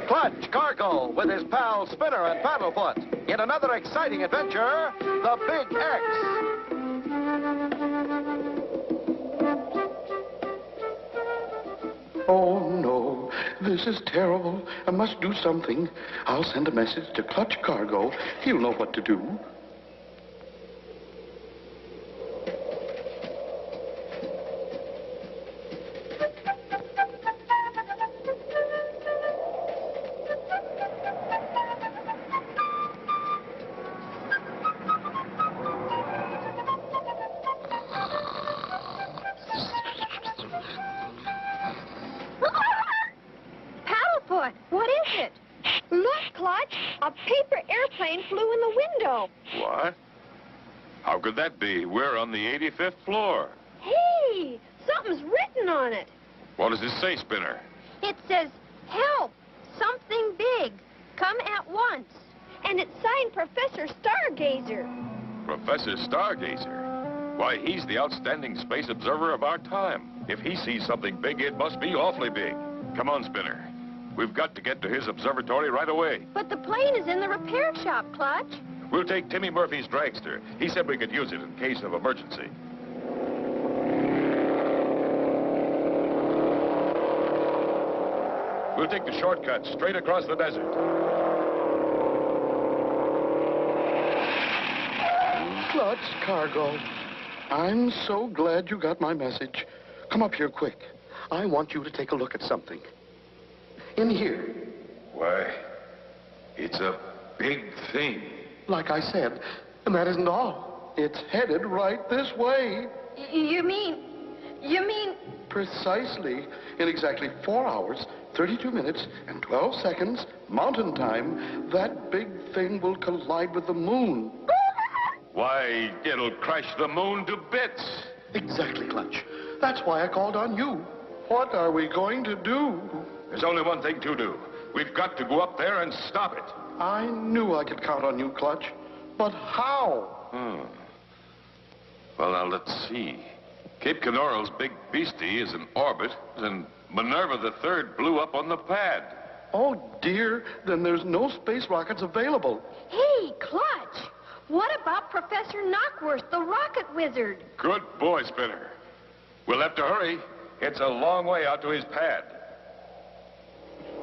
Clutch Cargo with his pals Spinner and Paddlefoot in another exciting adventure, The Big X. Oh, no. This is terrible. I must do something. I'll send a message to Clutch Cargo. He'll know what to do. What is it? Look, Clutch. A paper airplane flew in the window. What? How could that be? We're on the 85th floor. Hey, something's written on it. What does it say, Spinner? It says, help, something big, come at once. And it's signed Professor Stargazer. Professor Stargazer? Why, he's the outstanding space observer of our time. If he sees something big, it must be awfully big. Come on, Spinner. We've got to get to his observatory right away. But the plane is in the repair shop, Clutch. We'll take Timmy Murphy's dragster. He said we could use it in case of emergency. We'll take the shortcut straight across the desert. Clutch Cargo. I'm so glad you got my message. Come up here quick. I want you to take a look at something. In here. Why, it's a big thing. Like I said, and that isn't all. It's headed right this way. You mean... Precisely. In exactly 4 hours, 32 minutes, and 12 seconds, mountain time, that big thing will collide with the moon. Why, it'll crash the moon to bits. Exactly, Clutch. That's why I called on you. What are we going to do? There's only one thing to do. We've got to go up there and stop it. I knew I could count on you, Clutch. But how? Well, now, let's see. Cape Canaveral's big beastie is in orbit, and Minerva the Third blew up on the pad. Oh, dear. Then there's no space rockets available. Hey, Clutch. What about Professor Knockworth, the rocket wizard? Good boy, Spinner. We'll have to hurry. It's a long way out to his pad.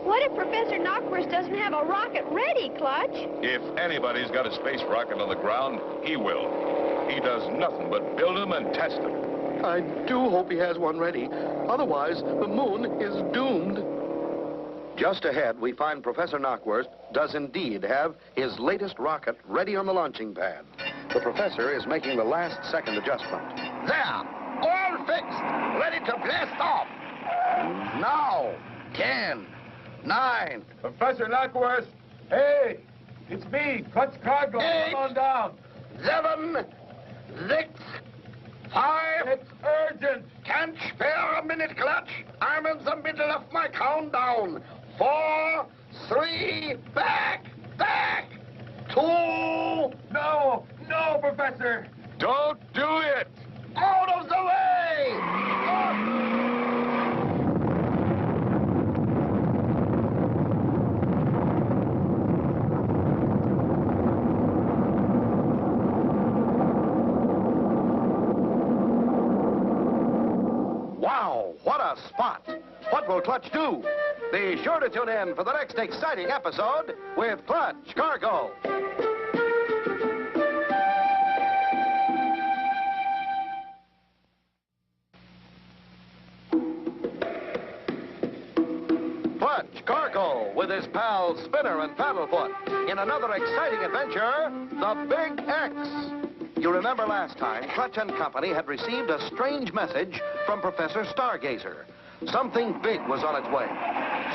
What if Professor Knockworth doesn't have a rocket ready, Clutch? If anybody's got a space rocket on the ground, he will. He does nothing but build them and test them. I do hope he has one ready. Otherwise, the moon is doomed. Just ahead, we find Professor Knockworth does indeed have his latest rocket ready on the launching pad. The professor is making the last-second adjustment. There, all fixed, ready to blast off. Now, 10, 9. Professor Knockworth, hey, it's me, Clutch Cargo. 8, Come on down. 7, 6, 5. It's urgent. Can't spare a minute, Clutch. I'm in the middle of my countdown. 4, 3, back, 2. No, Professor. Don't do it! Out of the way! Wow, what a spot! What will Clutch do? Be sure to tune in for the next exciting episode with Clutch Cargo. Clutch Cargo with his pals Spinner and Paddlefoot in another exciting adventure, The Big X. You remember last time, Clutch and Company had received a strange message from Professor Stargazer. Something big was on its way.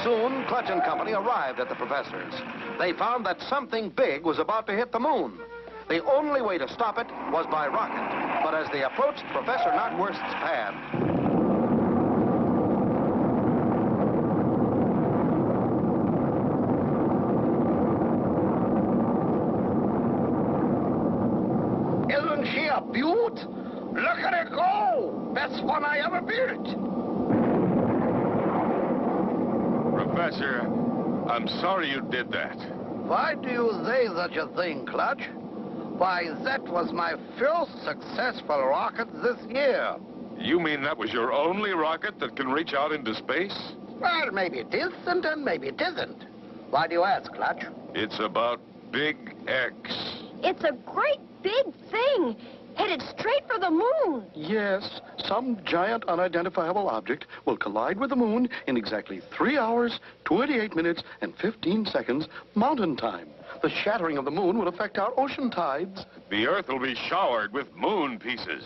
Soon, Clutch and Company arrived at the professor's. They found that something big was about to hit the moon. The only way to stop it was by rocket. But as they approached Professor Knockworth's pad, Isn't she a beaut? Look at her go! Best one I ever built. Professor, I'm sorry you did that. Why do you say such a thing, Clutch? Why, that was my first successful rocket this year. You mean that was your only rocket that can reach out into space? Well, maybe it is, and then maybe it isn't. Why do you ask, Clutch? It's about Big X. It's a great big thing, headed straight for the moon. Yes, some giant unidentifiable object will collide with the moon in exactly 3 hours, 28 minutes, and 15 seconds mountain time. The shattering of the moon will affect our ocean tides. The Earth will be showered with moon pieces.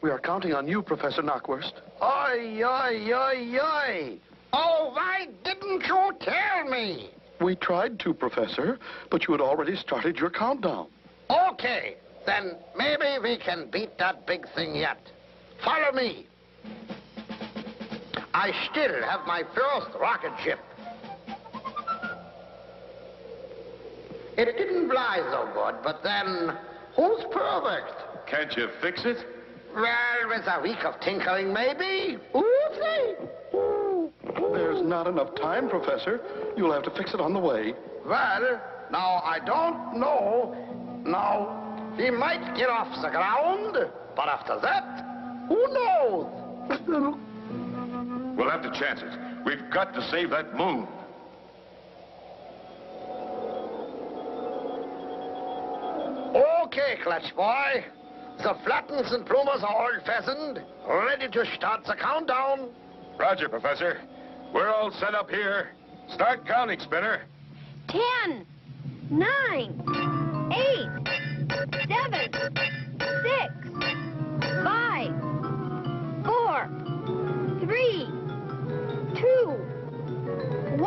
We are counting on you, Professor Knockwurst. Oi, oi, oi, oi! Oh, why didn't you tell me? We tried to, Professor, but you had already started your countdown. Okay, then maybe we can beat that big thing yet. Follow me. I still have my first rocket ship. It didn't fly so good, but then, who's perfect? Can't you fix it? Well, with a week of tinkering, maybe. Oopsie! There's not enough time, Professor. You'll have to fix it on the way. Well, now, I don't know. Now, he might get off the ground, but after that, who knows? We'll have to chance it. We've got to save that moon. Okay, Clutch Boy. The flattens and plumers are all fastened, ready to start the countdown. Roger, Professor. We're all set up here. Start counting, Spinner. 10, 9, 8, 7, 6, 5, 4, 3, 2, 1.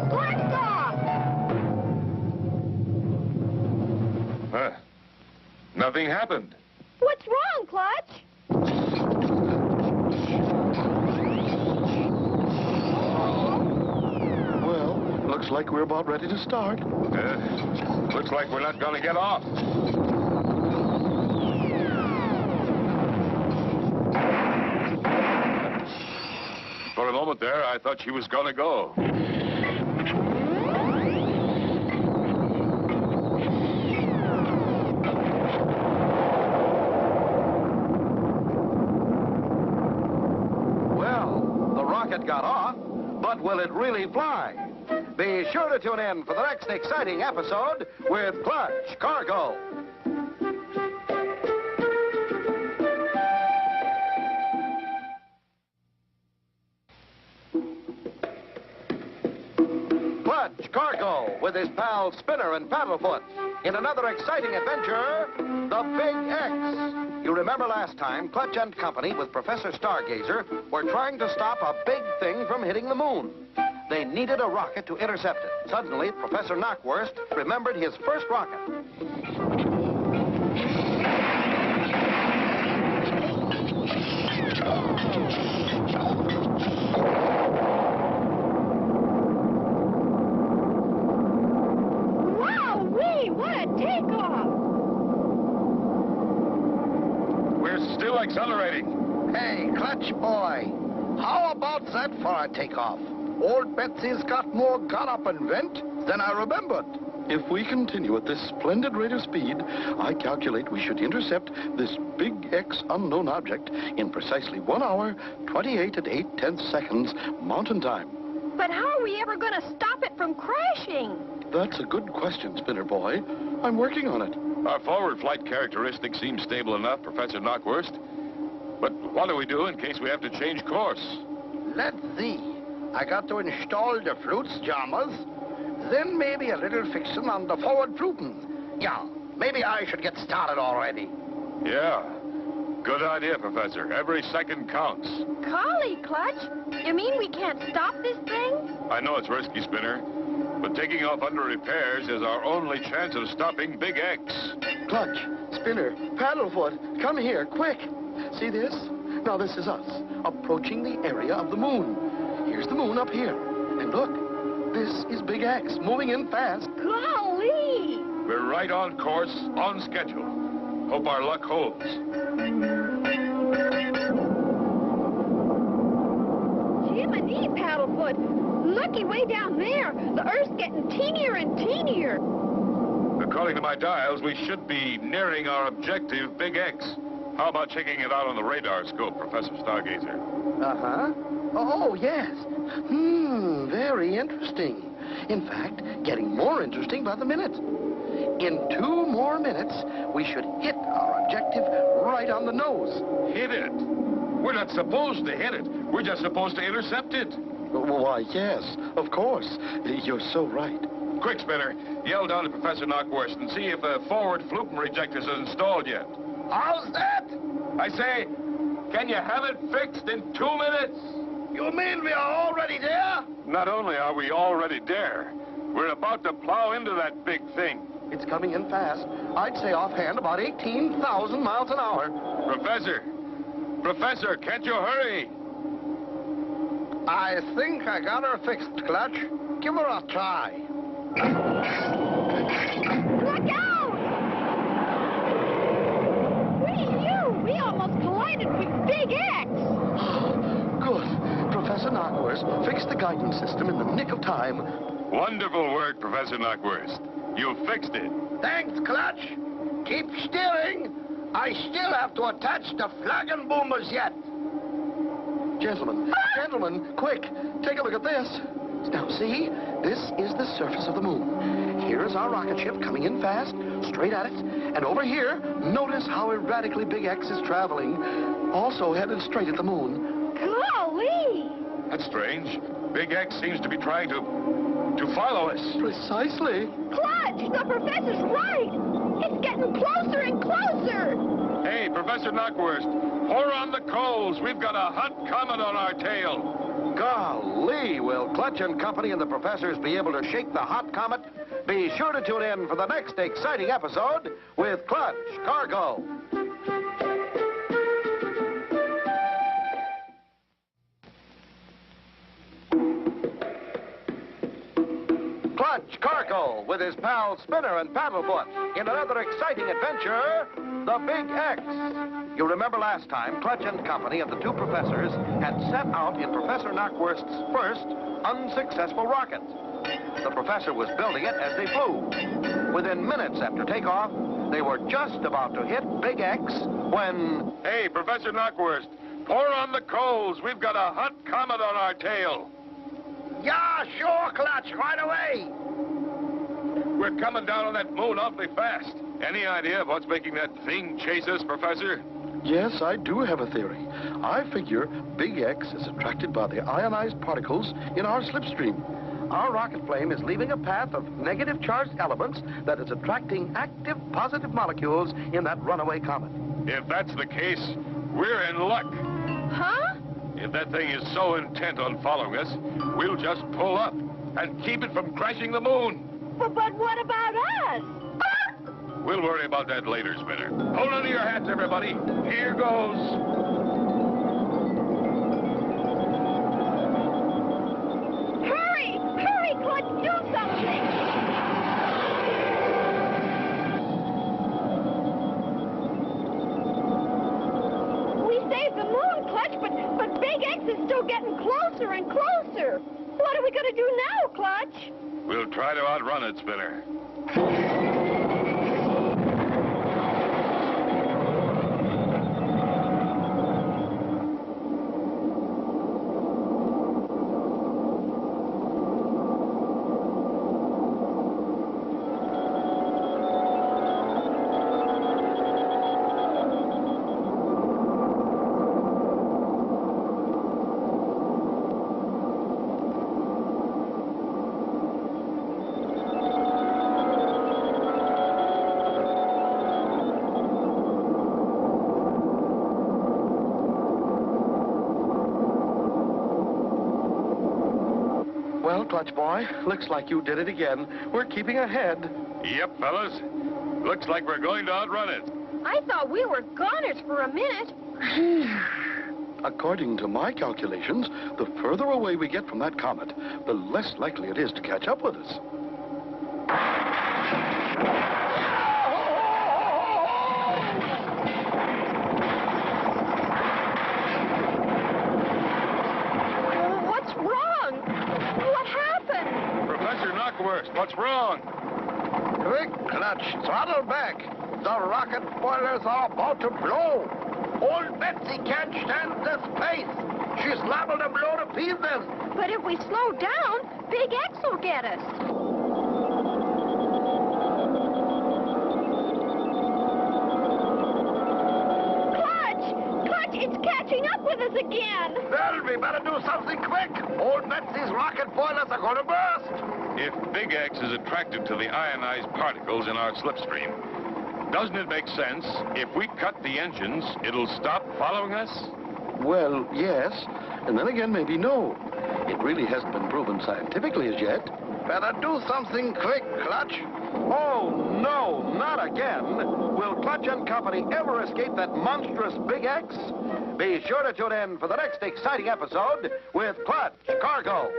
Blast off! Nothing happened. What's wrong, Clutch? Well, looks like we're about ready to start. Looks like we're not going to get off. For a moment there, I thought she was going to go. Got off, but will it really fly? Be sure to tune in for the next exciting episode with Clutch Cargo. Clutch Cargo with his pals Spinner and Paddlefoot in another exciting adventure, the Big X. You remember last time, Clutch and Company with Professor Stargazer were trying to stop a big thing from hitting the moon. They needed a rocket to intercept it. Suddenly, Professor Knockwurst remembered his first rocket. Wow-wee, what a takeoff! Still accelerating. Hey, Clutch Boy, how about that for a takeoff? Old Betsy's got more gun up and vent than I remembered. If we continue at this splendid rate of speed, I calculate we should intercept this Big X unknown object in precisely 1 hour, 28 and 8/10 seconds mountain time. But how are we ever going to stop it from crashing? That's a good question, Spinner Boy. I'm working on it. Our forward flight characteristics seem stable enough, Professor Knockwurst. But what do we do in case we have to change course? Let's see. I got to install the flutes jammers, then maybe a little fixing on the forward flutens. Yeah, maybe I should get started already. Yeah. Good idea, Professor. Every second counts. Golly, Clutch, you mean we can't stop this thing? I know it's risky, Spinner, but taking off under repairs is our only chance of stopping Big X. Clutch, Spinner, Paddlefoot, come here, quick. See this? Now this is us, approaching the area of the moon. Here's the moon up here. And look, this is Big X, moving in fast. Golly! We're right on course, on schedule. Hope our luck holds. Jiminy, Paddlefoot. Looky way down there. The Earth's getting teenier and teenier. According to my dials, we should be nearing our objective, Big X. How about checking it out on the radar scope, Professor Stargazer? Uh-huh. Oh, yes. Very interesting. In fact, getting more interesting by the minute. In 2 more minutes, we should hit our objective right on the nose. Hit it? We're not supposed to hit it. We're just supposed to intercept it. Why, yes, of course. You're so right. Quick, Spinner. Yell down to Professor Knockwurst and see if the forward Flupen rejectors is installed yet. How's that? I say, can you have it fixed in 2 minutes? You mean we are already there? Not only are we already there, we're about to plow into that big thing. It's coming in fast. I'd say offhand about 18,000 miles an hour. Professor, can't you hurry? I think I got her fixed, Clutch. Give her a try. Look out! We almost collided with Big X. Good. Professor Knockwurst fixed the guidance system in the nick of time. Wonderful work, Professor Knockwurst. You fixed it. Thanks, Clutch. Keep steering. I still have to attach the flagon boomers yet. Gentlemen, quick, take a look at this. Now, see? This is the surface of the moon. Here's our rocket ship coming in fast, straight at it. And over here, notice how erratically Big X is traveling, also headed straight at the moon. Golly! That's strange. Big X seems to be trying to follow us. Precisely. Clutch, the professor's right. It's getting closer and closer. Hey, Professor Knockwurst, pour on the coals. We've got a hot comet on our tail. Golly, will Clutch and Company and the professors be able to shake the hot comet? Be sure to tune in for the next exciting episode with Clutch Cargo. Clutch Cargo with his pals Spinner and Paddlefoot in another exciting adventure, the Big X. You remember last time, Clutch and Company and the 2 professors had set out in Professor Knockwurst's first unsuccessful rocket. The professor was building it as they flew. Within minutes after takeoff, they were just about to hit Big X when... Hey, Professor Knockwurst, pour on the coals. We've got a hot comet on our tail. Yeah, sure, Clutch, right away. We're coming down on that moon awfully fast. Any idea of what's making that thing chase us, Professor? Yes, I do have a theory. I figure Big X is attracted by the ionized particles in our slipstream. Our rocket flame is leaving a path of negative charged elements that is attracting active positive molecules in that runaway comet. If that's the case, we're in luck. Huh? If that thing is so intent on following us, we'll just pull up and keep it from crashing the moon. But what about us? We'll worry about that later, Spinner. Hold on to your hats, everybody. Here goes. Hurry! Hurry, Clutch, do something! We saved the moon, Clutch, but Big X is still getting closer and closer. What are we going to do now, Clutch? We'll try to outrun it, Spinner. Well, Clutch boy, looks like you did it again. We're keeping ahead. Yep, fellas. Looks like we're going to outrun it. I thought we were goners for a minute. According to my calculations, the further away we get from that comet, the less likely it is to catch up with us. What's wrong? Knockwurst, what's wrong? Quick, Clutch, throttle back. The rocket boilers are about to blow. Old Betsy can't stand this pace. She's liable to blow to pieces. But if we slow down, Big X will get us. Clutch, it's catching up with us again. Well, we better do something quick. Old Betsy's rocket boilers are going to burst. If Big X is attracted to the ionized particles in our slipstream, doesn't it make sense if we cut the engines, it'll stop following us? Well, yes, and then again, maybe no. It really hasn't been proven scientifically as yet. Better do something quick, Clutch. Oh, no, not again. Will Clutch and Company ever escape that monstrous Big X? Be sure to tune in for the next exciting episode with Clutch Cargo.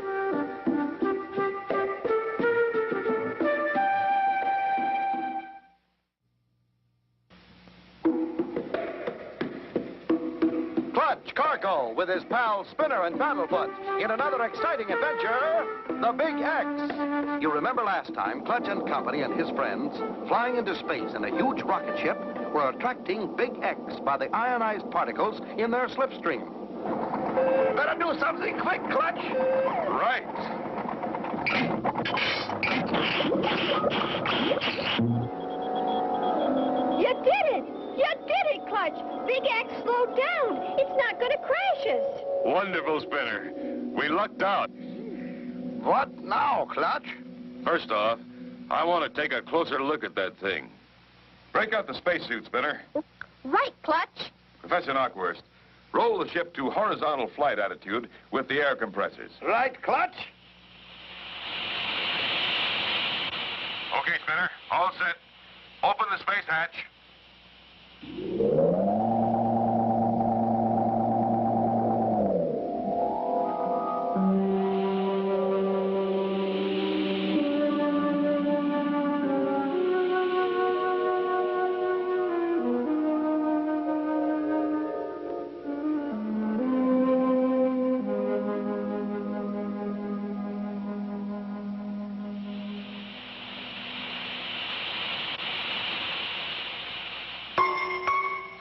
Clutch Cargo with his pals Spinner and Paddlefoot in another exciting adventure, the Big X. You remember last time, Clutch and Company and his friends, flying into space in a huge rocket ship, were attracting Big X by the ionized particles in their slipstream. Better do something quick, Clutch. Right. You did it! You did it, Clutch! Big X slowed down. It's not going to crash us. Wonderful, Spinner. We lucked out. What now, Clutch? First off, I want to take a closer look at that thing. Break out the spacesuit, Spinner. Right, Clutch. Professor Knockwurst, roll the ship to horizontal flight attitude with the air compressors. Right, Clutch? Okay, Spinner. All set. Open the space hatch.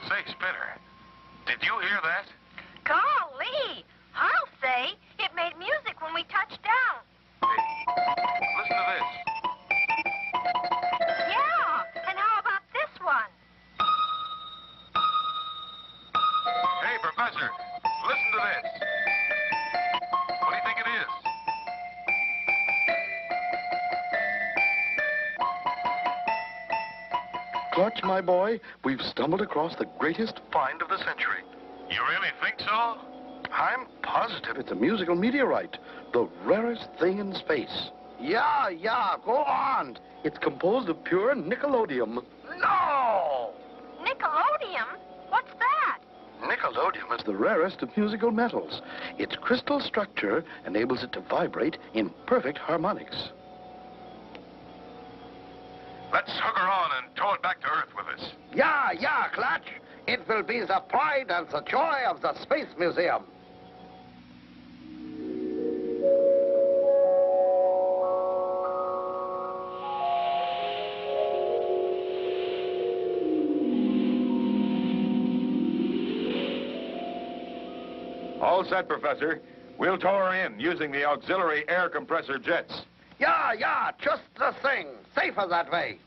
Say, Spinner, did you hear that? Golly! I'll say it made music when we touched down. Hey, listen to this. Yeah, and how about this one? Hey, Professor, listen to this. What do you think it is? Clutch, my boy, we've stumbled across the greatest find of the century. You really think so? I'm positive it's a musical meteorite, the rarest thing in space. Yeah, go on. It's composed of pure nickelodeum. No! Nickelodeum? What's that? Nickelodeum is the rarest of musical metals. Its crystal structure enables it to vibrate in perfect harmonics. Let's hook her on and tow it back to Earth with us. Yeah, Clutch. It will be the pride and the joy of the Space Museum. All set, Professor. We'll tow her in using the auxiliary air compressor jets. Yeah, just the thing. Safer that way.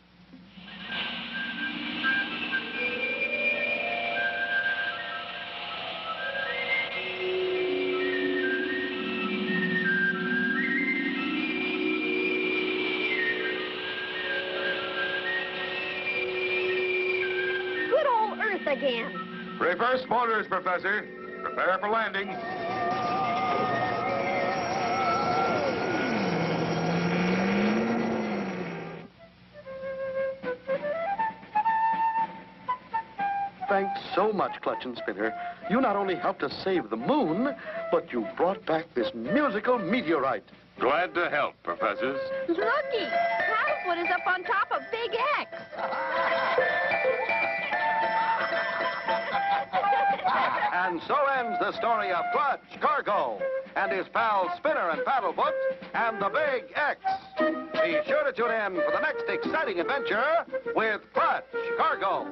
Good old Earth again. Reverse motors, Professor. Prepare for landing. Thanks so much, Clutch and Spinner. You not only helped us save the moon, but you brought back this musical meteorite. Glad to help, Professors. Looky, Paddlefoot is up on top of Big X. And so ends the story of Clutch Cargo and his pals Spinner and Paddlefoot and the Big X. Be sure to tune in for the next exciting adventure with Clutch Cargo.